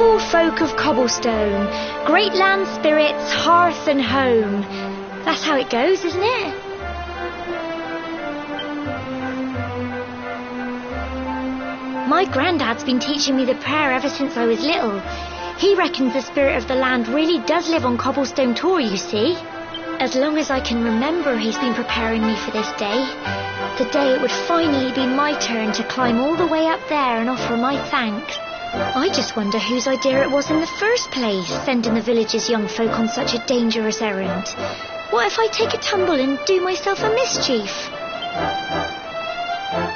Humble folk of cobblestone, great land spirits, hearth and home. That's how it goes, isn't it? My granddad's been teaching me the prayer ever since I was little. He reckons the spirit of the land really does live on Cobblestone Tor, you see. As long as I can remember, he's been preparing me for this day. The day it would finally be my turn to climb all the way up there and offer my thanks. I just wonder whose idea it was in the first place, sending the village's young folk on such a dangerous errand. What if I take a tumble and do myself a mischief?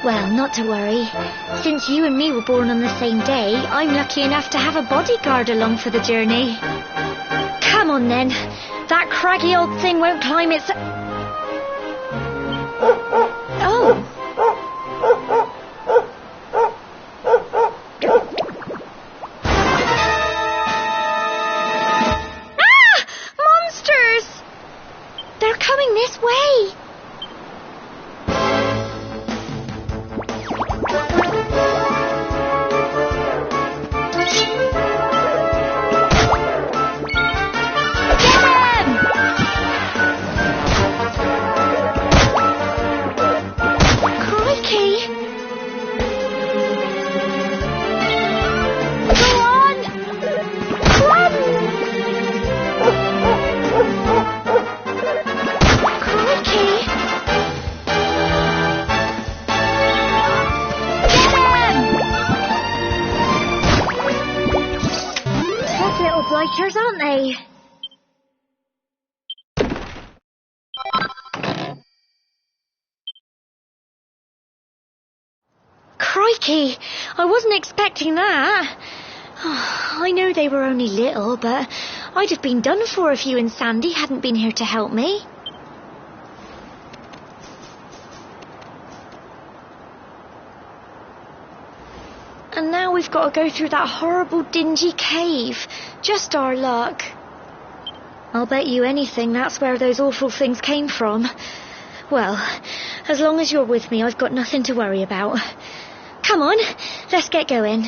Well, not to worry. Since you and me were born on the same day, I'm lucky enough to have a bodyguard along for the journey. Come on then. That craggy old thing won't climb its... Oh. Ah! Monsters! They're coming this way. Blighters, aren't they? Crikey, I wasn't expecting that. Oh, I know they were only little, but I'd have been done for if you and Sandy hadn't been here to help me. And now we've got to go through that horrible dingy cave. Just our luck. I'll bet you anything that's where those awful things came from. Well, as long as you're with me, I've got nothing to worry about. Come on, let's get going.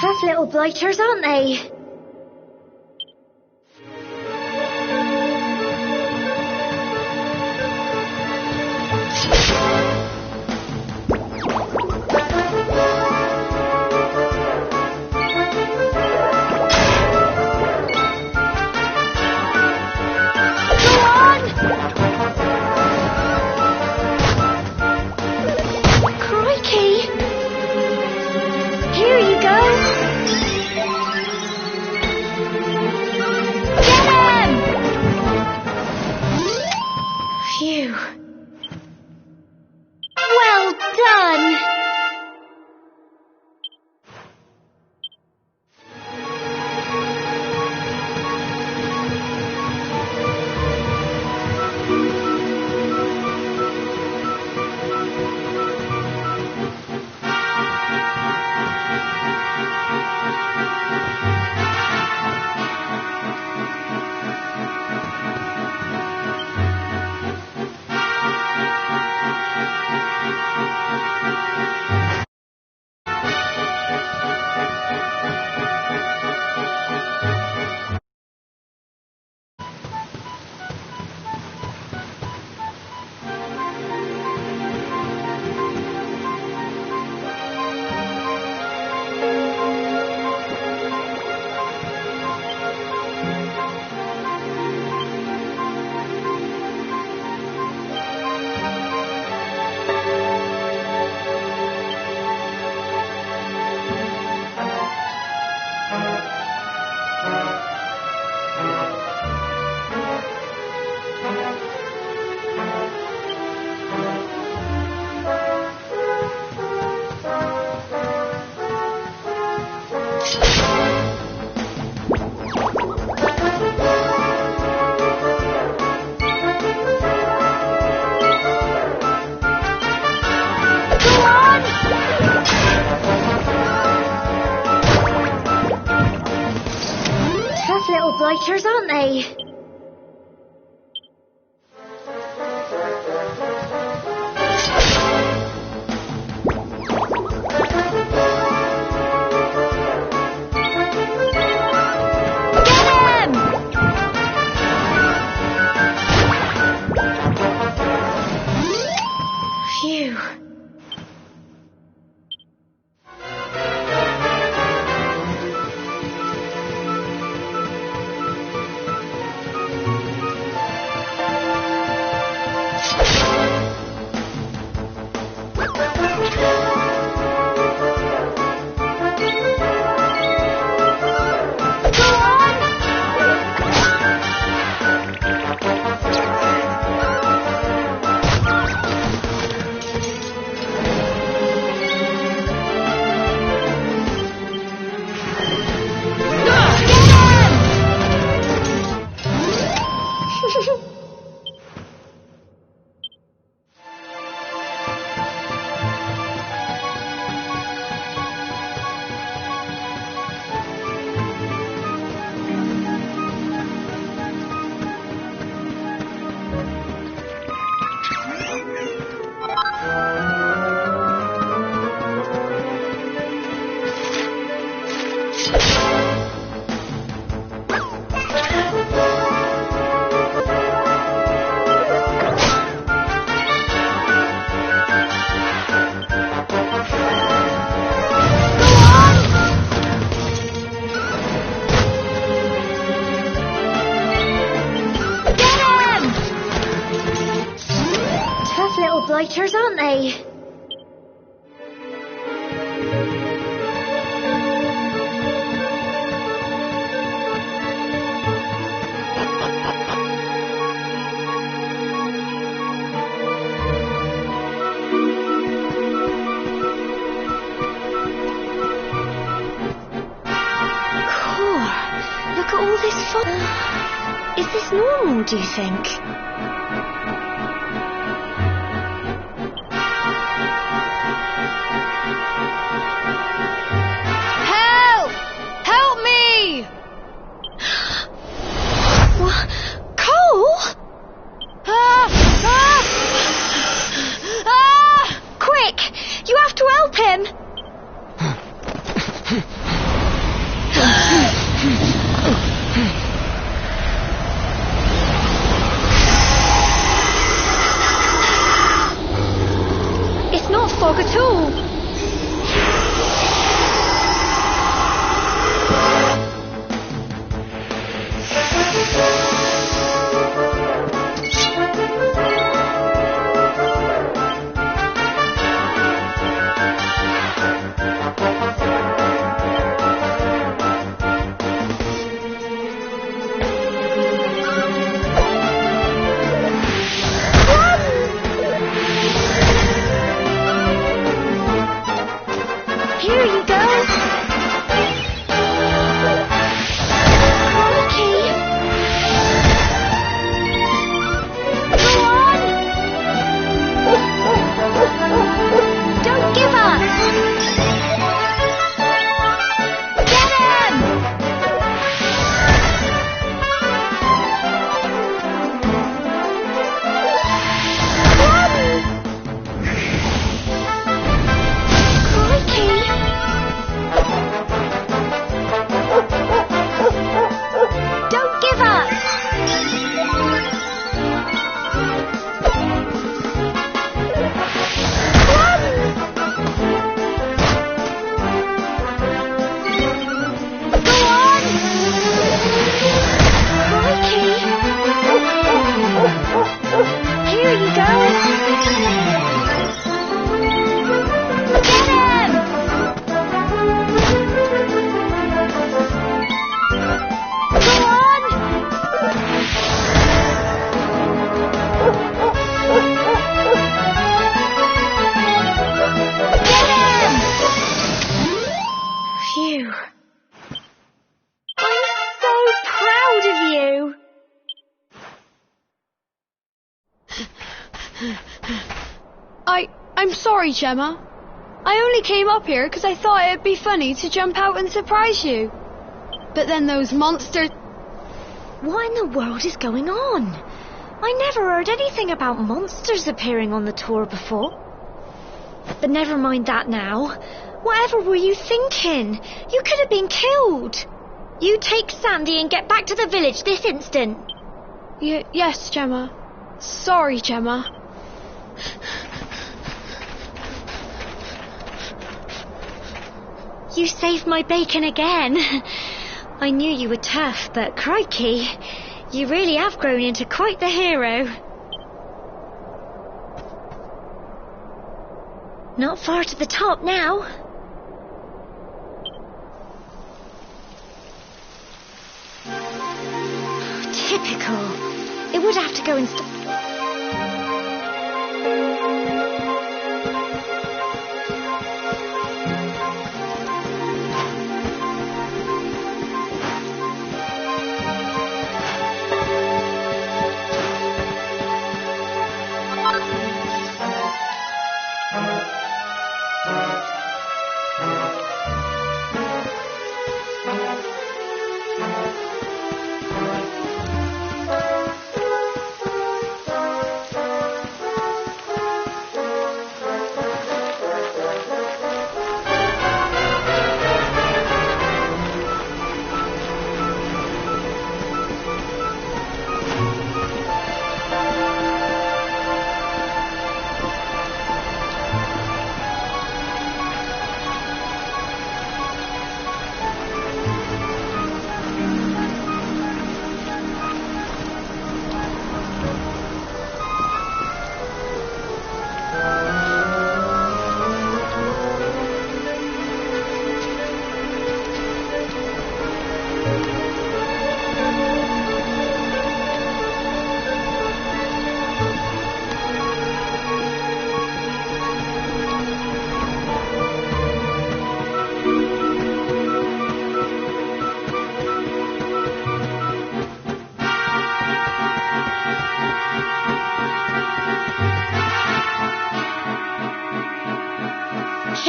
Tough little blighters, aren't they? Blighters, aren't they? Phew. Blighters, aren't they? Cool. Look at all this fun. Is this this normal, do you think? Help! Help me! What? Cole? Quick! You have to help him! It's not fog at all. Here you go. Crikey. Go on. Don't give up. Get him. Crikey. Don't give up! Go on! Crikey! Here you go! Get him! Go on! Get him! Phew. I'm so proud of you. I'm sorry, Gemma. I only came up here because I thought it'd be funny to jump out and surprise you. But then those monsters... What in the world is going on? I never heard anything about monsters appearing on the tour before. But never mind that now. Whatever were you thinking? You could have been killed. You take Sandy and get back to the village this instant. Yes, Gemma. Sorry, Gemma. You saved my bacon again. I knew you were tough, but crikey, you really have grown into quite the hero. Not far to the top now. Typical. It would have to go and stop.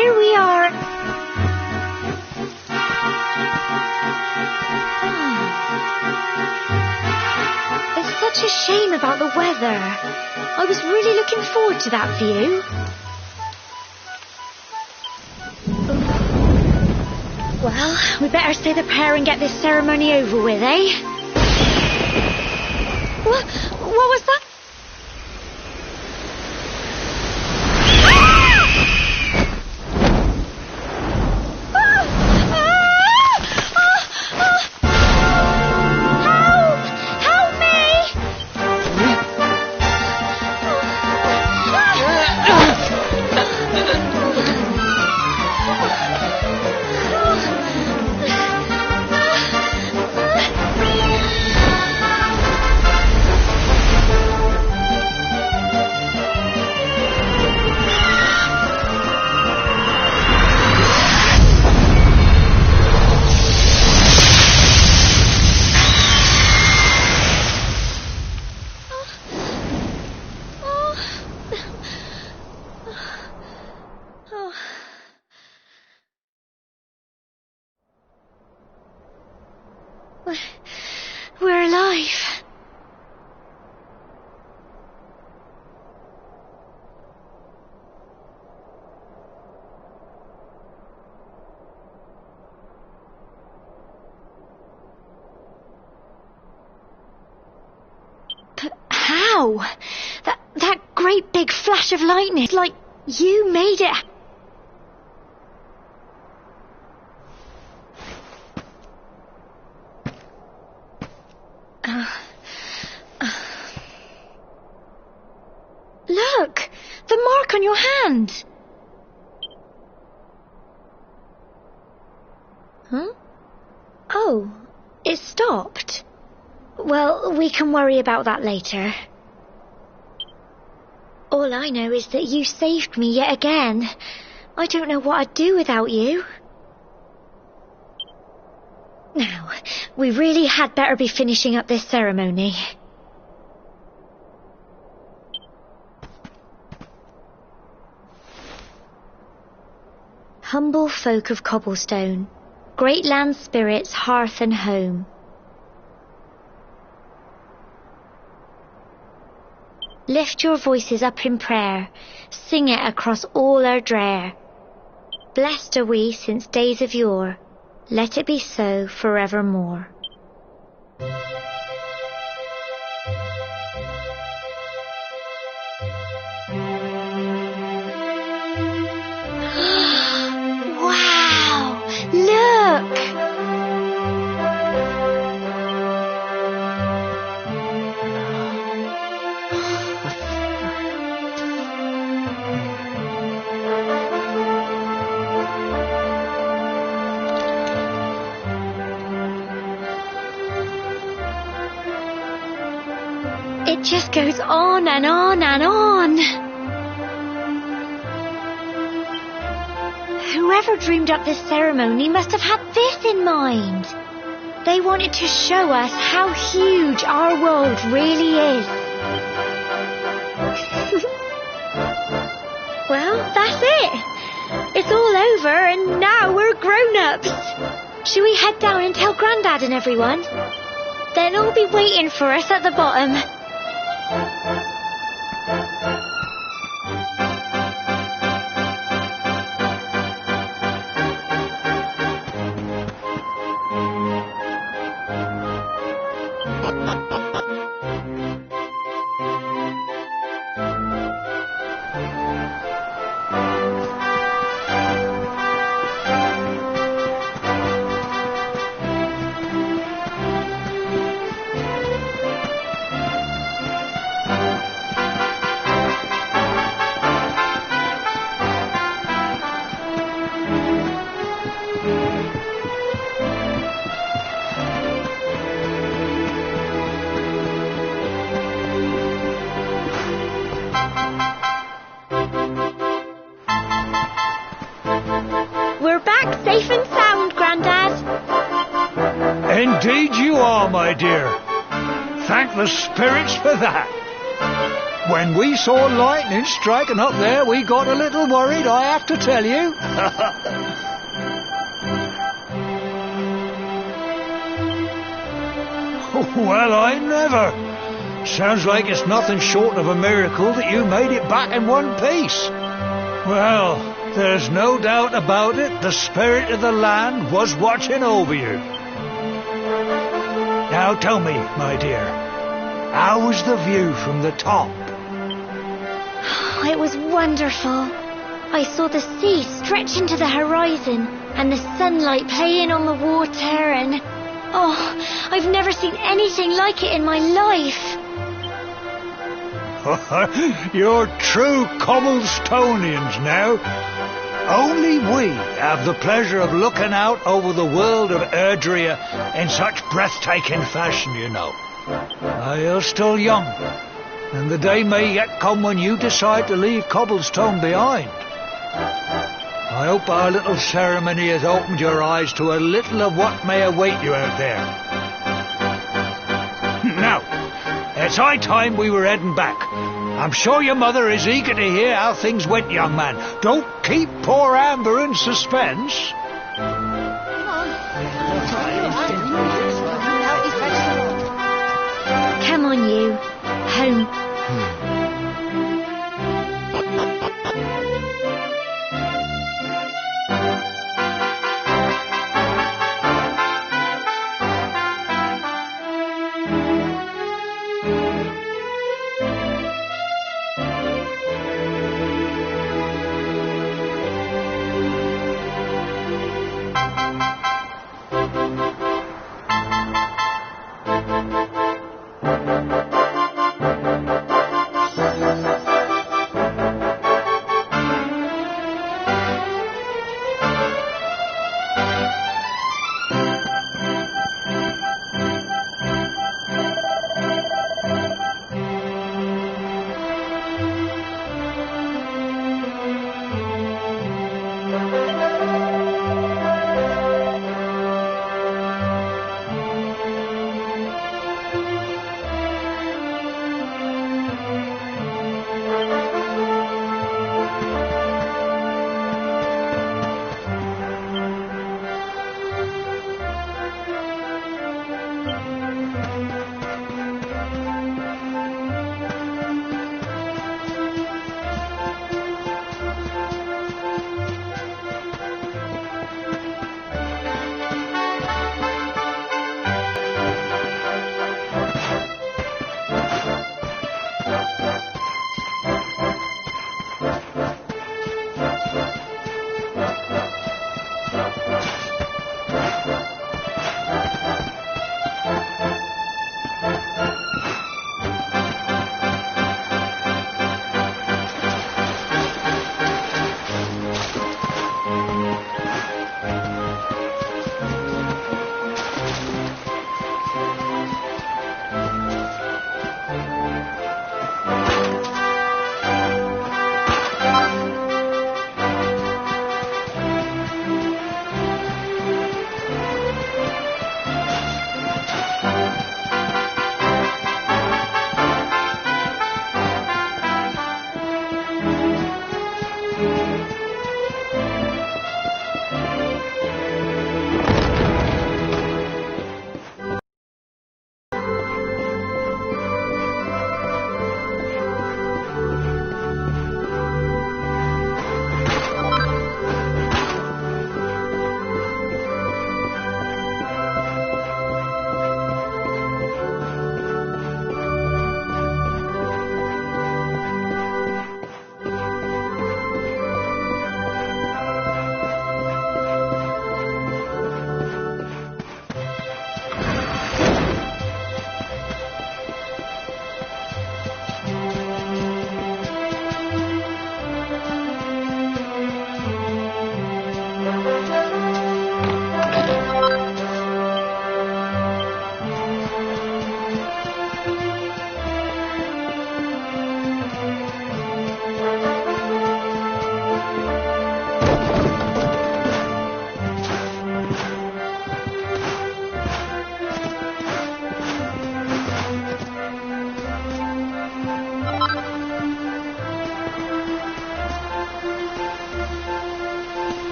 here we are. It's such a shame about the weather. I was really looking forward to that view. Well, we better say the prayer and get this ceremony over with, eh? What was that? We're alive. But how? That great big flash of lightning, it's like you made it. Look! The mark on your hand! Huh? Oh, it stopped. Well, we can worry about that later. All I know is that you saved me yet again. I don't know what I'd do without you. Now, we really had better be finishing up this ceremony. Humble folk of Cobblestone, great land spirits, hearth and home. Lift your voices up in prayer, sing it across all our drear. Blessed are we since days of yore, let it be so forevermore. Wow! Look! It just goes on and on and on. Whoever dreamed up this ceremony must have had this in mind. They wanted to show us how huge our world really is. Well, that's it. It's all over and now we're grown-ups. Shall we head down and tell Grandad and everyone? They'll all be waiting for us at the bottom. We're back safe and sound, Grandad. Indeed you are, my dear. Thank the spirits for that. When we saw lightning striking up there, we got a little worried, I have to tell you. Well, I never. Sounds like it's nothing short of a miracle that you made it back in one piece. Well, there's no doubt about it, the spirit of the land was watching over you. Now tell me, my dear, how was the view from the top? It was wonderful. I saw the sea stretch into the horizon and the sunlight playing on the water and... Oh, I've never seen anything like it in my life. You're true Cobblestonians now. Only we have the pleasure of looking out over the world of Erdrea in such breathtaking fashion, you know. You're still young, and the day may yet come when you decide to leave Cobblestone behind. I hope our little ceremony has opened your eyes to a little of what may await you out there. Now, it's high time we were heading back. I'm sure your mother is eager to hear how things went, young man. Don't keep poor Amber in suspense. Come on, you. Home.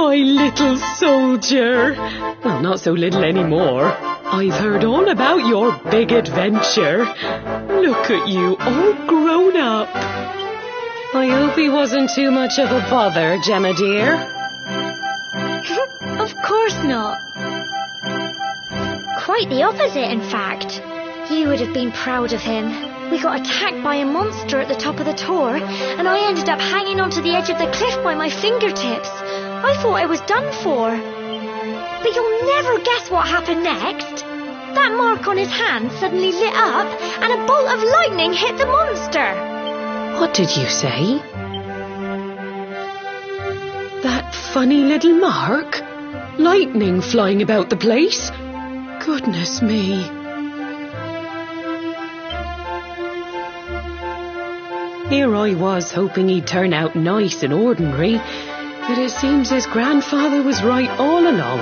my little soldier. Well, not so little anymore. I've heard all about your big adventure. Look at you, all grown up. I hope he wasn't too much of a bother, Gemma dear. Of course not. Quite the opposite, in fact. You would have been proud of him. We got attacked by a monster at the top of the tor, and I ended up hanging onto the edge of the cliff by my fingertips. I thought I was done for. But you'll never guess what happened next. That mark on his hand suddenly lit up, and a bolt of lightning hit the monster. What did you say? That funny little mark? Lightning flying about the place? Goodness me. Here I was hoping he'd turn out nice and ordinary, but it seems his grandfather was right all along.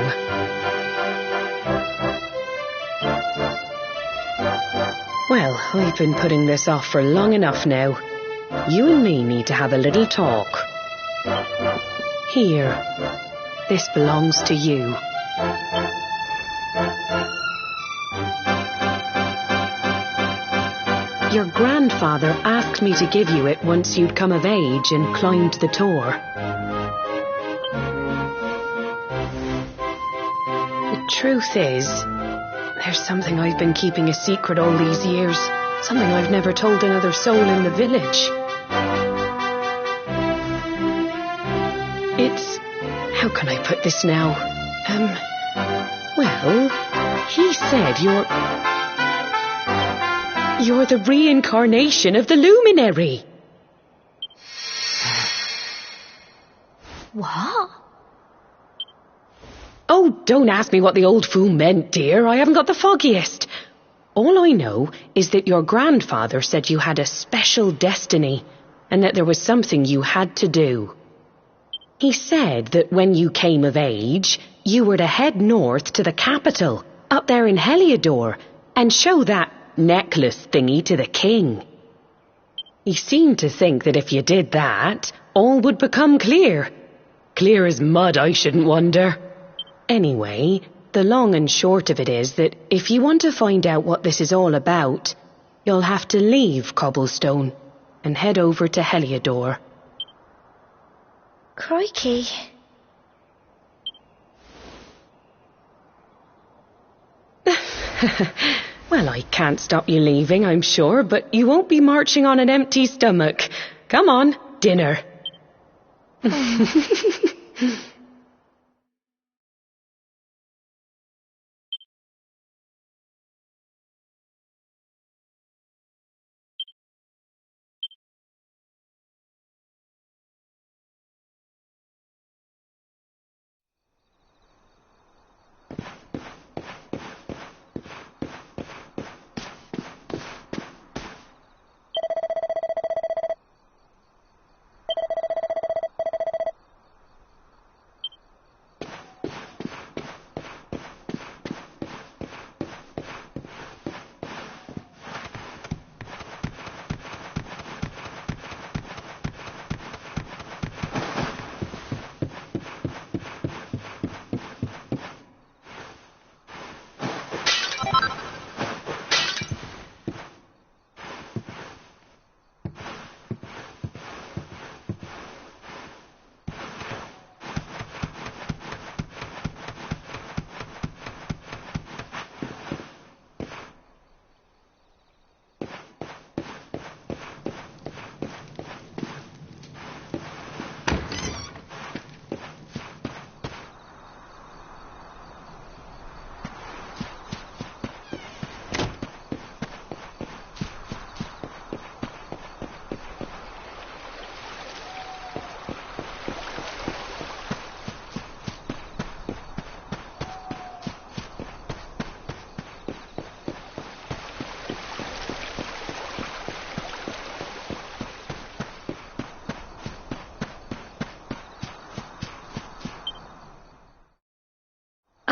Well, I've been putting this off for long enough now. You and me need to have a little talk. Here, this belongs to you. Your grandfather asked me to give you it once you'd come of age and climbed the tor. The truth is, there's something I've been keeping a secret all these years. Something I've never told another soul in the village. It's... how can I put this now? Well, he said You're the reincarnation of the luminary. What? Oh, don't ask me what the old fool meant, dear. I haven't got the foggiest. All I know is that your grandfather said you had a special destiny and that there was something you had to do. He said that when you came of age, you were to head north to the capital, up there in Heliodor, and show that necklace thingy to the king. He seemed to think that if you did that, all would become clear. Clear as mud, I shouldn't wonder. Anyway, the long and short of it is that if you want to find out what this is all about, you'll have to leave Cobblestone and head over to Heliodor. Crikey. Well, I can't stop you leaving, I'm sure, but you won't be marching on an empty stomach. Come on, dinner.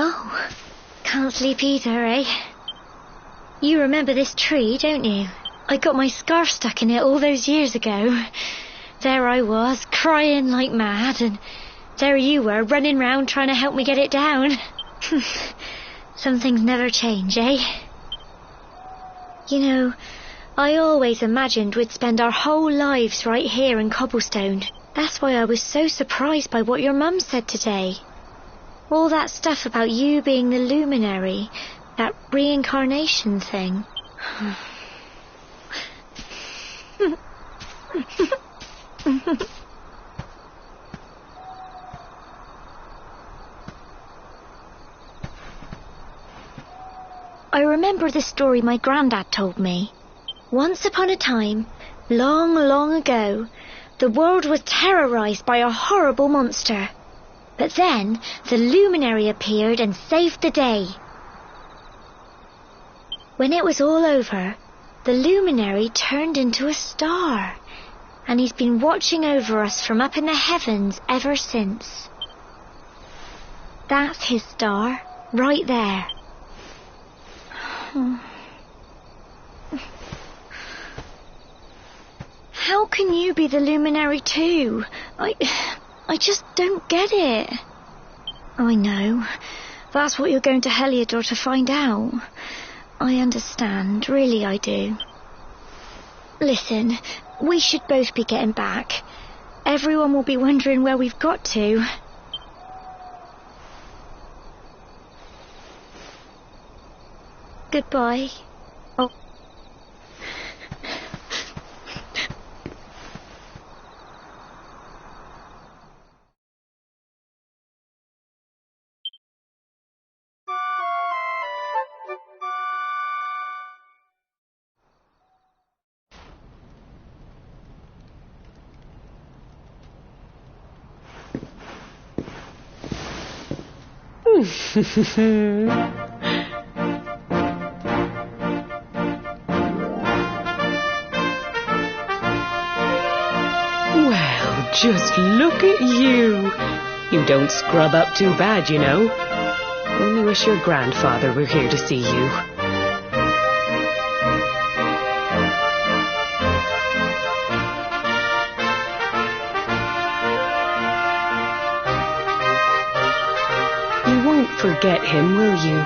Oh, can't sleep either, eh? You remember this tree, don't you? I got my scarf stuck in it all those years ago. There I was, crying like mad, and there you were, running round trying to help me get it down. Some things never change, eh? You know, I always imagined we'd spend our whole lives right here in Cobblestone. That's why I was so surprised by what your mum said today. All that stuff about you being the luminary, that reincarnation thing. I remember the story my granddad told me. Once upon a time, long, long ago, the world was terrorised by a horrible monster. But then the luminary appeared and saved the day. When it was all over, the luminary turned into a star, and he's been watching over us from up in the heavens ever since. That's his star, right there. How can you be the luminary too? I just don't get it. I know. That's what you're going to Heliodor to find out. I understand, really I do. Listen, we should both be getting back. Everyone will be wondering where we've got to. Goodbye. Oh. Well, just look at you. You don't scrub up too bad, you know. Only wish your grandfather were here to see you. You won't forget him, will you?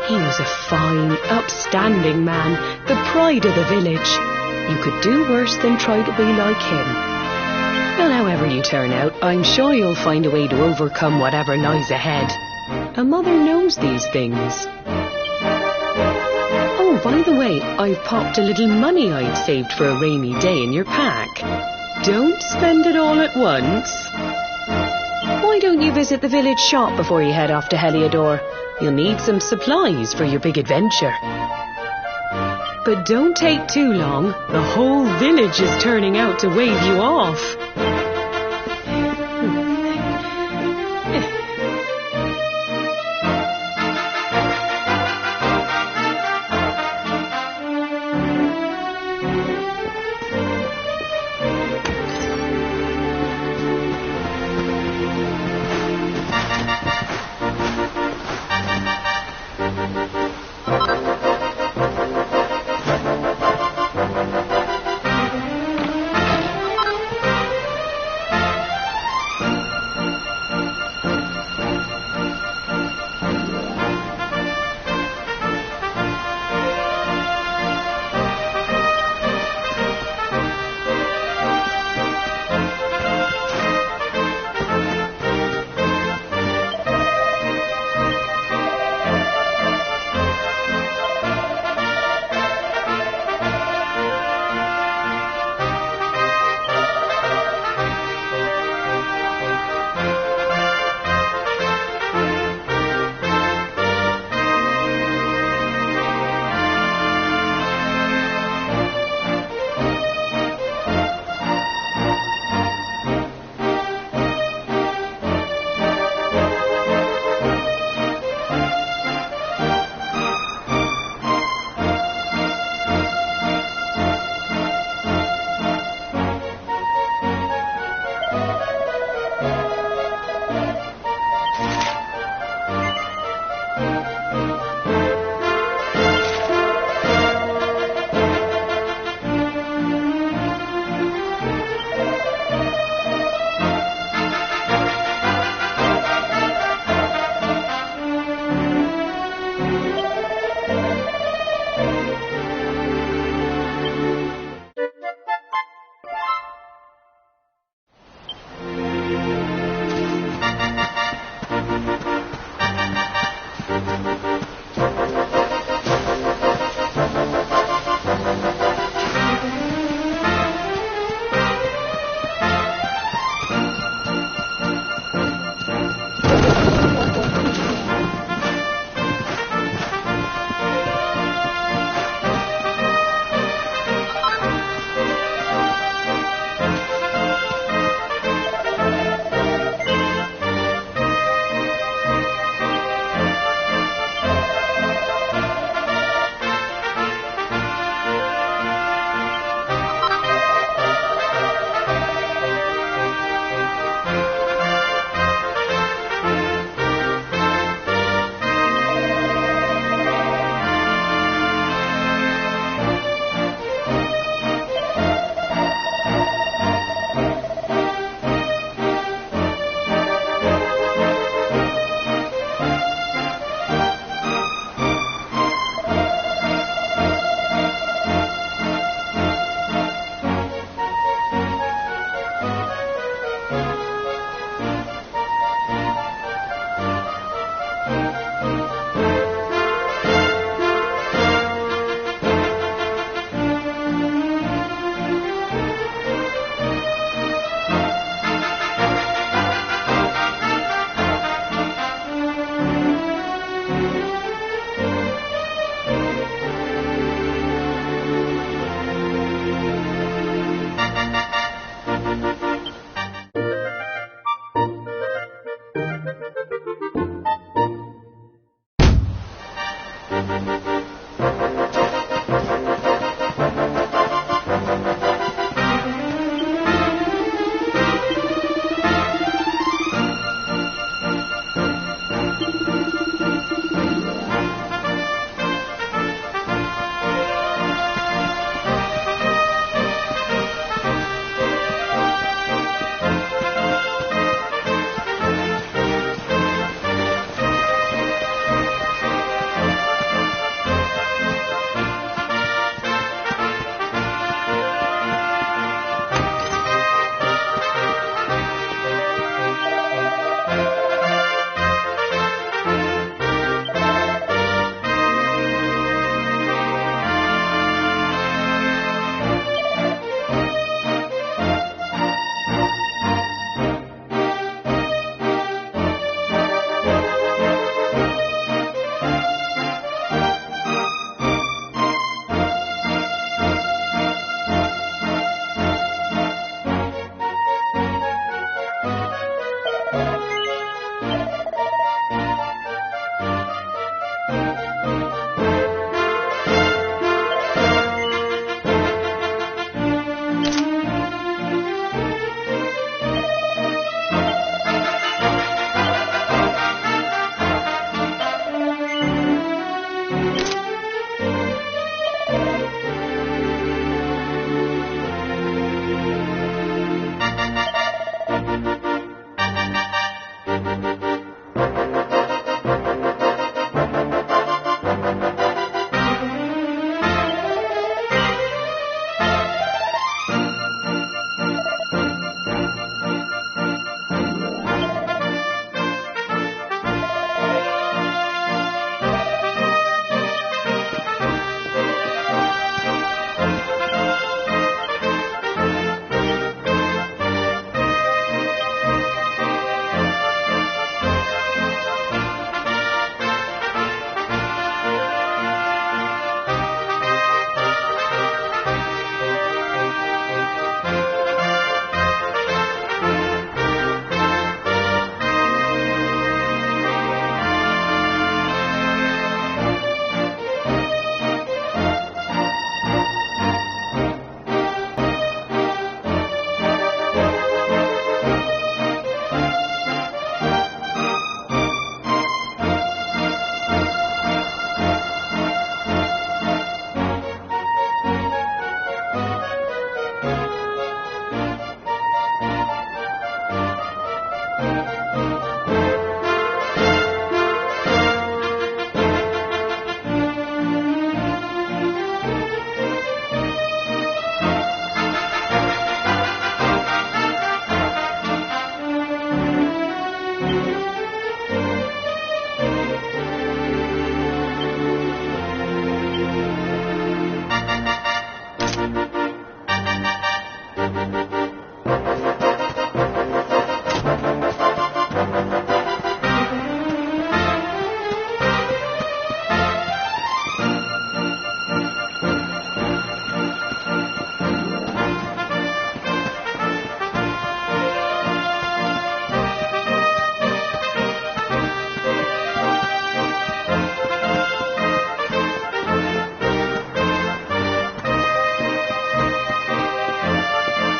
He was a fine, upstanding man, the pride of the village. You could do worse than try to be like him. Well, however you turn out, I'm sure you'll find a way to overcome whatever lies ahead. A mother knows these things. Oh, by the way, I've popped a little money I'd saved for a rainy day in your pack. Don't spend it all at once. Why don't you visit the village shop before you head off to Heliodor? You'll need some supplies for your big adventure. But don't take too long. The whole village is turning out to wave you off.